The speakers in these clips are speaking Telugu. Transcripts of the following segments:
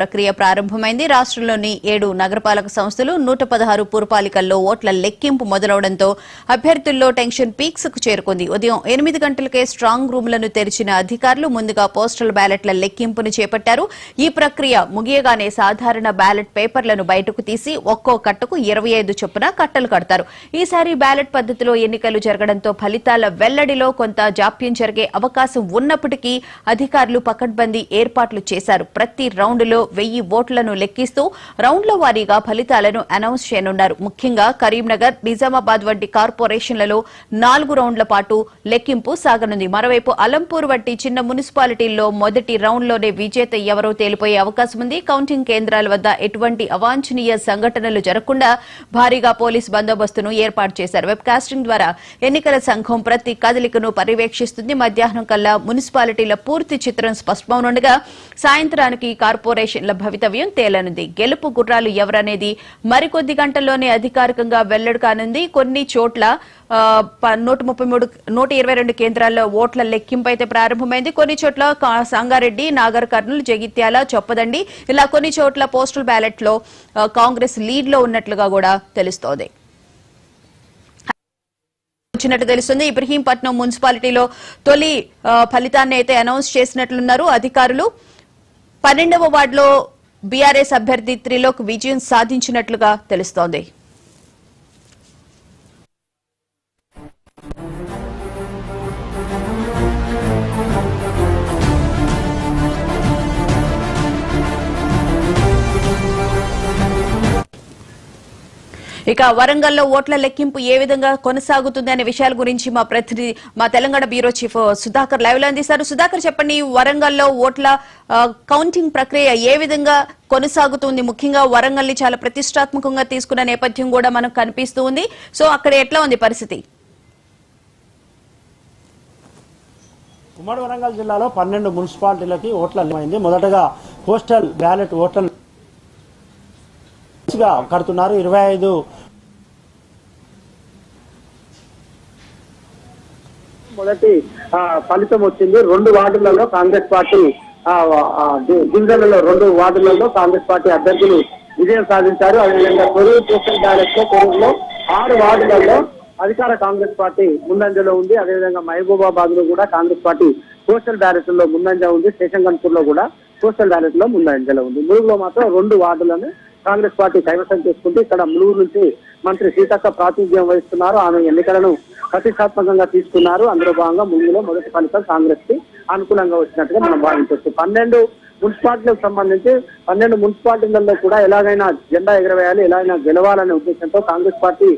ప్రక్రియ ప్రారంభమైంది. రాష్ట్రంలోని 7 నగరపాలక సంస్థలు 116 పురపాలికల్లో ఓట్ల లెక్కింపు మొదలవడంతో అభ్యర్థుల్లో టెన్షన్ పీక్స్ కు చేరుకుంది. ఉదయం 8 గంటలకే స్ట్రాంగ్ రూమ్లను తెరిచిన అధికారులు ముందుగా పోస్టల్ బ్యాలెట్ల లెక్కింపును చేపట్టారు. ఈ ప్రక్రియ ముగియగానే సాధారణ బ్యాలెట్ పేపర్లను బయటకు తీసి ఒక్కో కట్టకు 25 చొప్పున కట్టలు కడతారు. ఈసారి బ్యాలెట్ పద్ధతిలో ఎన్నికలు జరగడంతో ఫలితాల వెల్లడిలో కొంత జాప్యం జరిగే అవకాశం ఉన్నప్పటికీ అధికారులు పకడ్బందీ ఏర్పాట్లు చేశారు. ప్రతి రౌండ్లో 1000 ఓట్లను లెక్కిస్తూ రౌండ్ల వారీగా ఫలితాలను అనౌన్స్ చేయనున్నారు. ముఖ్యంగా కరీంనగర్, నిజామాబాద్ వంటి కార్పొరేషన్లలో 4 రౌండ్ల పాటు లెక్కింపు సాగనుంది. మరోవైపు అలంపూర్ వంటి చిన్న మున్సిపాలిటీల్లో మొదటి రౌండ్లోనే విజేత ఎవరో తేలిపోయే అవకాశం ఉంది. కౌంటింగ్ కేంద్రాల వద్ద ఎటువంటి అవాంఛనీయ సంఘటనలు జరగకుండా భారీగా పోలీస్ బందోబస్తును ఏర్పాటు చేశారు. వెబ్ కాస్టింగ్ ద్వారా ఎన్నికల సంఘం ప్రతి కదలికను పర్యవేక్షిస్తుంది. మధ్యాహ్నం కల్లా మున్సిపాలిటీల పూర్తి చిత్రం స్పష్టమవునుండగా సాయంత్రానికి కార్పొరేషన్ల భవితవ్యం తేలనుంది. గెలుపు గుర్రాలు ఎవరనేది మరికొద్ది గంటల్లోనే అధికారికంగా వెల్లడి కానుంది. కొన్ని చోట్ల 122 కేంద్రాల్లో ఓట్ల లెక్కింపు అయితే ప్రారంభమైంది. కొన్ని చోట్ల సంగారెడ్డి, నాగర్ కర్నూలు, జగిత్యాల, చొప్పదండి ఇలా కొన్ని చోట్ల పోస్టల్ బ్యాలెట్ లో కాంగ్రెస్ లీడ్ లో ఉన్నట్లుగా కూడా తెలుస్తోంది. తెలుస్తుంది. ఇబ్రహీంపట్నం మున్సిపాలిటీలో తొలి ఫలితాన్ని అయితే అనౌన్స్ చేసినట్లున్నారు అధికారులు. 12వ వార్డులో బీఆర్ఎస్ అభ్యర్థి త్రిలోక్ విజయం సాధించినట్లుగా తెలుస్తోంది. ఇక వరంగల్లో ఓట్ల లెక్కింపు ఏ విధంగా కొనసాగుతుంది అనే విషయాల గురించి మా ప్రతినిధి, మా Telangana bureau chief Sudhakar live లో అందిస్తారు. సుధాకర్, చెప్పండి, వరంగల్లో ఓట్ల కౌంటింగ్ ప్రక్రియ ఏ విధంగా కొనసాగుతుంది? ముఖ్యంగా వరంగల్ ని చాలా ప్రతిష్టాత్మకంగా తీసుకున్న నేపథ్యం కూడా మనకు కనిపిస్తూ ఉంది. సో అక్కడ ఎట్లా ఉంది పరిస్థితి? ఉమ్మడి వరంగల్ జిల్లాలో 12 మున్సిపాలిటీలకి ఓట్ల అయింది. మొదటగా పోస్టల్ బ్యాలెట్ ఓట్ల కడుతున్నారు. 25 మొదటి ఫలితం వచ్చింది. 2 వార్డులలో కాంగ్రెస్ పార్టీ డివిజన్లలో 2 వార్డులలో కాంగ్రెస్ పార్టీ అభ్యర్థులు విజయం సాధించారు. అదేవిధంగా కొరూరు పోస్టల్ బ్యాలెట్ లో కొరూరులో 6 వార్డులలో అధికార కాంగ్రెస్ పార్టీ ముందంజలో ఉంది. అదేవిధంగా మహబూబాబాద్ లో కూడా కాంగ్రెస్ పార్టీ పోస్టల్ బ్యాలెట్ లో ముందంజ ఉంది. శేషంగన్పూర్ లో కూడా పోస్టల్ బ్యాలెట్ లో ముందంజలో ఉంది. ములుగులో మాత్రం 2 వార్డులను కాంగ్రెస్ పార్టీ కైవసం చేసుకుంటూ ఇక్కడ ములుగు నుంచి మంత్రి సీతక్క ప్రాతినిధ్యం వహిస్తున్నారు. ఆమె ఎన్నికలను ప్రతిష్టాత్మకంగా తీసుకున్నారు. అందులో భాగంగా ములుగులో మొదటి ఫలితం కాంగ్రెస్ కి అనుకూలంగా వచ్చినట్టుగా మనం భావించవచ్చు. 12 మున్సిపాలిటీలకు సంబంధించి 12 మున్సిపాలిటీలలో కూడా ఎలాగైనా జెండా ఎగరవేయాలి, ఎలాగైనా గెలవాలనే ఉద్దేశంతో కాంగ్రెస్ పార్టీ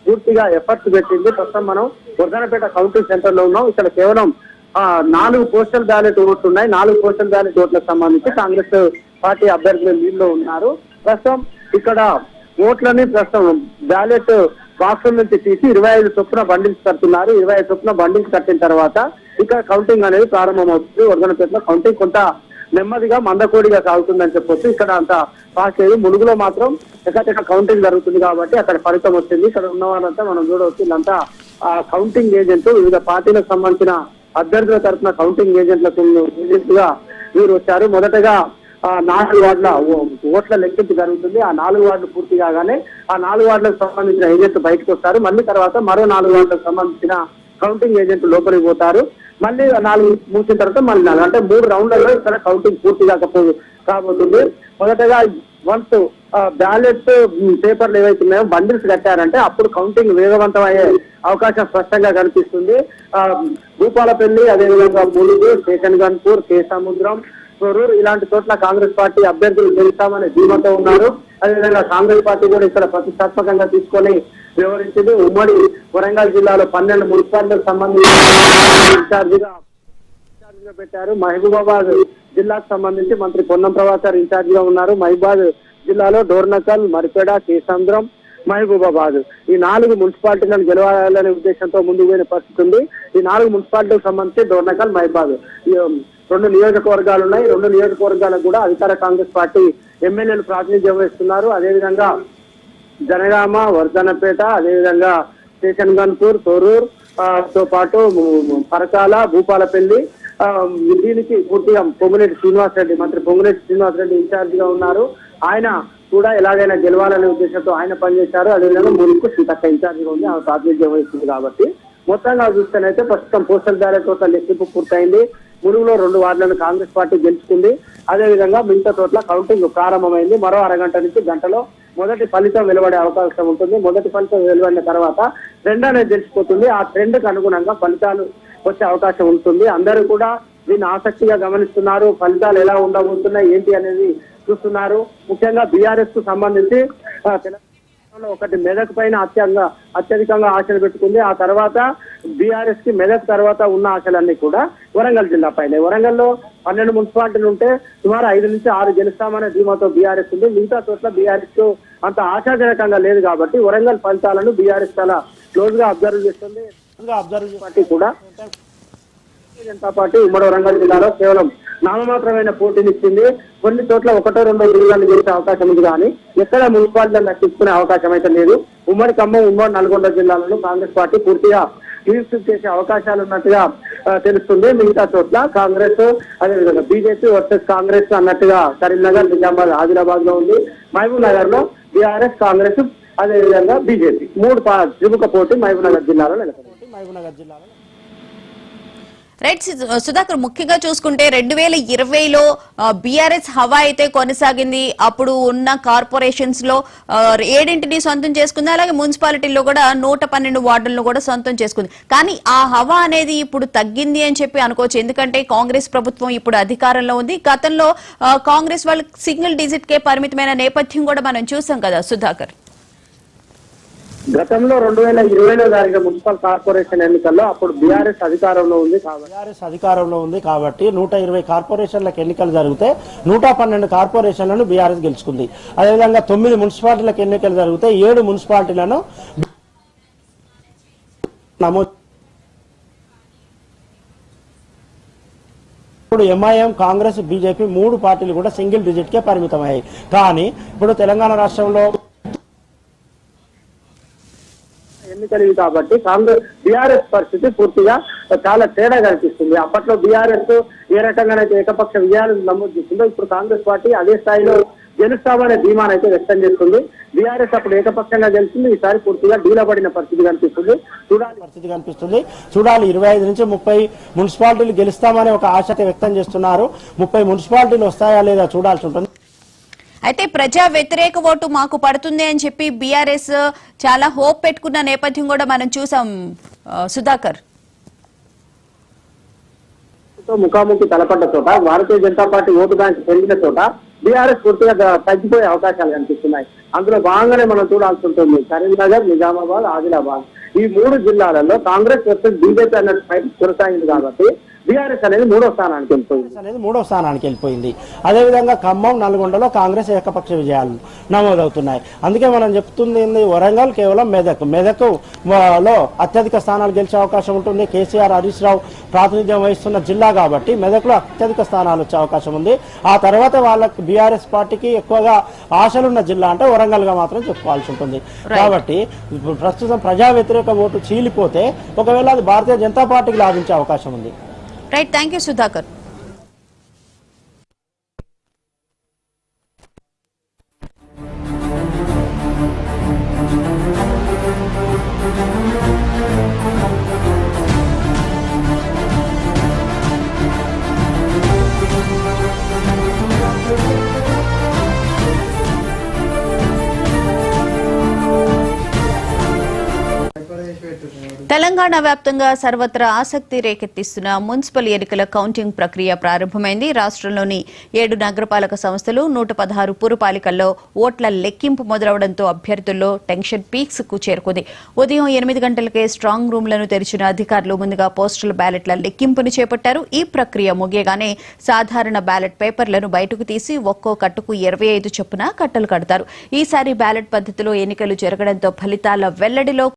పూర్తిగా ఎఫర్ట్స్ పెట్టింది. ప్రస్తుతం మనం వర్ధనపేట కౌంటింగ్ సెంటర్ లో ఉన్నాం. ఇక్కడ కేవలం 4 పోస్టల్ బ్యాలెట్ ఓట్లు ఉన్నాయి. 4 పోస్టల్ బ్యాలెట్ ఓట్లకు సంబంధించి కాంగ్రెస్ పార్టీ అభ్యర్థులు లీడ్లో ఉన్నారు. ప్రస్తుతం ఇక్కడ ఓట్లని ప్రస్తుతం బ్యాలెట్ బాక్స్ నుంచి తీసి 25 చొప్పున బండిల్స్ కడుతున్నారు. 25 చొప్పున బండిల్స్ కట్టిన తర్వాత ఇక్కడ కౌంటింగ్ అనేది ప్రారంభమవుతుంది. వర్ధనపేటలో కౌంటింగ్ కొంత నెమ్మదిగా మందకోడిగా సాగుతుందని చెప్పొచ్చు. ఇక్కడ అంత పాస్ లేదు. ములుగులో మాత్రం ఎక్కడ కౌంటింగ్ జరుగుతుంది కాబట్టి అక్కడ ఫలితం వచ్చింది. ఇక్కడ ఉన్న వాళ్ళంతా మనం చూడవచ్చు, వీళ్ళంతా కౌంటింగ్ ఏజెంట్, వివిధ పార్టీలకు సంబంధించిన అభ్యర్థుల తరఫున కౌంటింగ్ ఏజెంట్ గా వీరు వచ్చారు. మొదటగా 4 వార్డుల ఓట్ల లెక్కింపు జరుగుతుంది. ఆ 4 వార్డులు పూర్తి కాగానే ఆ 4 వార్డులకు సంబంధించిన ఏజెంట్ బయటకు వస్తారు. మళ్ళీ తర్వాత మరో 4 వార్డులకు సంబంధించిన కౌంటింగ్ ఏజెంట్ లోపలికి పోతారు. మళ్ళీ 4 మూసిన తర్వాత మళ్ళీ 4 అంటే 3 రౌండ్లలో ఇక్కడ కౌంటింగ్ పూర్తి కాబోతుంది. మొదటగా వన్స్ బ్యాలెట్ పేపర్లు ఏవైతే ఉన్నాయో బండిల్స్ కట్టారంటే అప్పుడు కౌంటింగ్ వేగవంతం అయ్యే అవకాశం స్పష్టంగా కనిపిస్తుంది. భూపాలపల్లి, అదేవిధంగా ములుగు, శేషన్గన్పూర్, కేసముద్రం, కొరూరు ఇలాంటి చోట్ల కాంగ్రెస్ పార్టీ అభ్యర్థులు గెలుస్తామని ధీమాతో ఉన్నారు. అదేవిధంగా కాంగ్రెస్ పార్టీ కూడా ఇక్కడ ప్రతిష్టాత్మకంగా తీసుకొని వ్యవహరించింది. ఉమ్మడి వరంగల్ జిల్లాలో 12 మున్సిపాలిటీలకు సంబంధించి ఇన్ఛార్జిగా పెట్టారు. మహబూబాబాద్ జిల్లాకు సంబంధించి మంత్రి పొన్నం ప్రభాకర్ ఇన్ఛార్జిగా ఉన్నారు. మహబూబాద్ జిల్లాలో డోర్నకల్, మరిపేడ, కేసంద్రం, మహబూబాబాద్ ఈ 4 మున్సిపాలిటీలను గెలవాలనే ఉద్దేశంతో ముందుకు పోయిన పరిస్థితి ఉంది. ఈ 4 మున్సిపాలిటీలకు సంబంధించి డోర్నకల్, మహబూబాబాద్ 2 నియోజకవర్గాలు ఉన్నాయి. 2 నియోజకవర్గాలకు కూడా అధికార కాంగ్రెస్ పార్టీ ఎమ్మెల్యేలు ప్రాతినిధ్యం వహిస్తున్నారు. అదేవిధంగా జనగామ, వర్ధనపేట, అదేవిధంగా శేషన్గన్పూర్, తొర్రూరు తో పాటు పరకాల, భూపాలపల్లి, దీనికి పూర్తిగా పొంగులేటి శ్రీనివాసరెడ్డి, మంత్రి పొంగులేటి శ్రీనివాసరెడ్డి ఇన్ఛార్జ్ గా ఉన్నారు. ఆయన కూడా ఎలాగైనా గెలవాలనే ఉద్దేశంతో ఆయన పనిచేశారు. అదేవిధంగా మునుకు సీతక్క ఇన్ఛార్జ్ గా ఉంది, ఆమె ప్రాతినిధ్యం వహిస్తుంది. కాబట్టి మొత్తంగా చూస్తేనైతే ప్రస్తుతం పోస్టల్ బ్యాలెట్ ఓట్ల లెక్కింపు పూర్తయింది. మునుగులో 2 వార్డులను కాంగ్రెస్ పార్టీ గెలుచుకుంది. అదేవిధంగా మిగతా చోట్ల కౌంటింగ్ ప్రారంభమైంది. మరో అరగంట నుంచి గంటలో మొదటి ఫలితం వెలువడే అవకాశం ఉంటుంది. మొదటి ఫలితం వెలువడిన తర్వాత ట్రెండ్ అనేది తెలిసిపోతుంది. ఆ ట్రెండ్ కు అనుగుణంగా ఫలితాలు వచ్చే అవకాశం ఉంటుంది. అందరూ కూడా దీన్ని ఆసక్తిగా గమనిస్తున్నారు. ఫలితాలు ఎలా ఉండబోతున్నాయి ఏంటి అనేది చూస్తున్నారు. ముఖ్యంగా బీఆర్ఎస్ కు సంబంధించి తెలంగాణలో ఒకటి మెదక్ పైన అత్యధికంగా ఆశలు పెట్టుకుంది. ఆ తర్వాత బీఆర్ఎస్ కి మెదక్ తర్వాత ఉన్న ఆశలన్నీ కూడా వరంగల్ జిల్లా పైన. వరంగల్లో 12 మున్సిపాలిటీలు ఉంటే సుమారు 5 నుంచి 6 గెలుస్తామనే ధీమాతో బీఆర్ఎస్ ఉంది. మిగతా చోట్ల బీఆర్ఎస్ అంత ఆశాజనకంగా లేదు. కాబట్టి వరంగల్ ఫలితాలను బీఆర్ఎస్ చాలా క్లోజ్ గా అబ్జర్వ్ చేస్తుంది. పార్టీ కూడా జనతా పార్టీ ఉమ్మడి వరంగల్ జిల్లాలో కేవలం నామమాత్రమైన పోటీనిచ్చింది. కొన్ని చోట్ల 1-2 జిల్లాలు గెలిచే అవకాశం ఉంది, కానీ ఎక్కడ మున్సిపాలిటీలను దక్కించుకునే అవకాశం అయితే లేదు. ఉమ్మడి ఖమ్మం, ఉమ్మడి నల్గొండ జిల్లాలను కాంగ్రెస్ పార్టీ పూర్తిగా క్లీన్ స్వీప్ చేసే అవకాశాలు ఉన్నట్టుగా తెలుస్తుంది. మిగతా చోట్ల కాంగ్రెస్, అదేవిధంగా బీజేపీ వర్సెస్ కాంగ్రెస్ అన్నట్టుగా కరీంనగర్, నిజామాబాద్, ఆదిలాబాద్ లో ఉంది. మహబూబ్ నగర్ లో బీఆర్ఎస్, కాంగ్రెస్, అదేవిధంగా బీజేపీ 3 త్రిముఖ పోటీ మహబూబ్ నగర్ జిల్లాలో నెలకొంది. రైట్ సుధాకర్, ముఖ్యంగా చూసుకుంటే 2020లో బీఆర్ఎస్ హవా అయితే కొనసాగింది. అప్పుడు ఉన్న కార్పొరేషన్స్ లో 7 సొంతం చేసుకుంది. అలాగే మున్సిపాలిటీల్లో కూడా 112 వార్డులను కూడా సొంతం చేసుకుంది. కానీ ఆ హవా అనేది ఇప్పుడు తగ్గింది అని చెప్పి అనుకోవచ్చు. ఎందుకంటే కాంగ్రెస్ ప్రభుత్వం ఇప్పుడు అధికారంలో ఉంది. గతంలో కాంగ్రెస్ వాళ్ళు సింగిల్ డిజిట్ కే పరిమితమైన నేపథ్యం కూడా మనం చూసాం కదా సుధాకర్. గతంలో 2020లో జరిగిన మున్సిపల్ కార్పొరేషన్ ఎన్నికల్లో అప్పుడు బీఆర్ఎస్ అధికారంలో ఉంది కాబట్టి 120 కార్పొరేషన్లకు ఎన్నికలు జరిగితే 112 కార్పొరేషన్లను బీఆర్ఎస్ గెలుచుకుంది. అదేవిధంగా 9 మున్సిపాలిటీలకు ఎన్నికలు జరిగితే 7 మున్సిపాలిటీలను నమోదు. ఇప్పుడు ఎంఐఎం, కాంగ్రెస్, బీజేపీ 3 పార్టీలు కూడా సింగిల్ డిజిట్ కే పరిమితమయ్యాయి. కానీ ఇప్పుడు తెలంగాణ రాష్ట్రంలో ఎన్నికలు కాబట్టి కాంగ్రెస్ బీఆర్ఎస్ పరిస్థితి పూర్తిగా చాలా తేడా కనిపిస్తుంది. అప్పట్లో బీఆర్ఎస్ ఏ రకంగానైతే ఏకపక్ష విజయాలను నమోదు చేస్తుందో ఇప్పుడు కాంగ్రెస్ పార్టీ అదే స్థాయిలో గెలుస్తామనే ధీమానైతే వ్యక్తం చేస్తుంది. బీఆర్ఎస్ అప్పుడు ఏకపక్షంగా గెలిచింది, ఈసారి పూర్తిగా డీలబడిన పరిస్థితి కనిపిస్తుంది. చూడాలి 25 నుంచి 30 మున్సిపాలిటీలు గెలుస్తామనే ఒక ఆశ వ్యక్తం చేస్తున్నారు. 30 మున్సిపాలిటీలు వస్తాయా లేదా చూడాల్సి ఉంటుంది. అయితే ప్రజా వ్యతిరేక ఓటు మాకు పడుతుంది అని చెప్పి బీఆర్ఎస్ చాలా హోప్ పెట్టుకున్న నేపథ్యం కూడా మనం చూసాం సుధాకర్. ముఖాముఖి తలపడ్డ చోట, Bharatiya Janata party vote bank పెరిగిన చోట బీఆర్ఎస్ పూర్తిగా తగ్గిపోయే అవకాశాలు కనిపిస్తున్నాయి. అందులో భాగంగానే మనం చూడాల్సి ఉంటుంది కరీంనగర్, నిజామాబాద్, ఆదిలాబాద్ ఈ 3 జిల్లాలలో కాంగ్రెస్ వర్సెస్ బీజేపీ అన్నట్టు కొనసాగింది. కాబట్టి బీఆర్ఎస్ అనేది 3వ స్థానానికి వెళ్ళిపోయింది. అదేవిధంగా ఖమ్మం, నల్గొండలో కాంగ్రెస్ ఏకపక్ష విజయాలు నమోదవుతున్నాయి. అందుకే మనం చెప్తుంది వరంగల్ కేవలం మెదక్ లో అత్యధిక స్థానాలు గెలిచే అవకాశం ఉంటుంది. కేసీఆర్, హరీష్ రావు ప్రాతినిధ్యం వహిస్తున్న జిల్లా కాబట్టి మెదక్ లో అత్యధిక స్థానాలు వచ్చే అవకాశం ఉంది. ఆ తర్వాత వాళ్ళకి బీఆర్ఎస్ పార్టీకి ఎక్కువగా ఆశలున్న జిల్లా అంటే వరంగల్ గా మాత్రం చెప్పుకోవాల్సి ఉంటుంది. కాబట్టి ప్రస్తుతం ప్రజా వ్యతిరేక ఓటు చీలిపోతే ఒకవేళ అది భారతీయ జనతా పార్టీకి లాభించే అవకాశం ఉంది. Right, thank you Sudhakar. Telangana వ్యాప్తంగా సర్వత్రా ఆసక్తి రేకెత్తిస్తున్న మున్సిపల్ ఎన్నికల కౌంటింగ్ ప్రక్రియ ప్రారంభమైంది. రాష్ట్రంలోని 7 నగరపాలక సంస్థలు 116 పురపాలికల్లో ఓట్ల లెక్కింపు మొదలవడంతో అభ్యర్థుల్లో టెన్షన్ పీక్స్ కు చేరుకుంది. ఉదయం 8 గంటలకే స్ట్రాంగ్ రూమ్లను తెరిచిన అధికారులు ముందుగా పోస్టల్ బ్యాలెట్ల లెక్కింపును చేపట్టారు. ఈ ప్రక్రియ ముగియగానే సాధారణ బ్యాలెట్ పేపర్లను బయటకు తీసి ఒక్కో కట్టుకు 25 చొప్పున కట్టలు కడతారు. ఈసారి బ్యాలెట్ పద్ధతిలో ఎన్నికలు జరగడంతో ఫలితాల వెల్లడిలో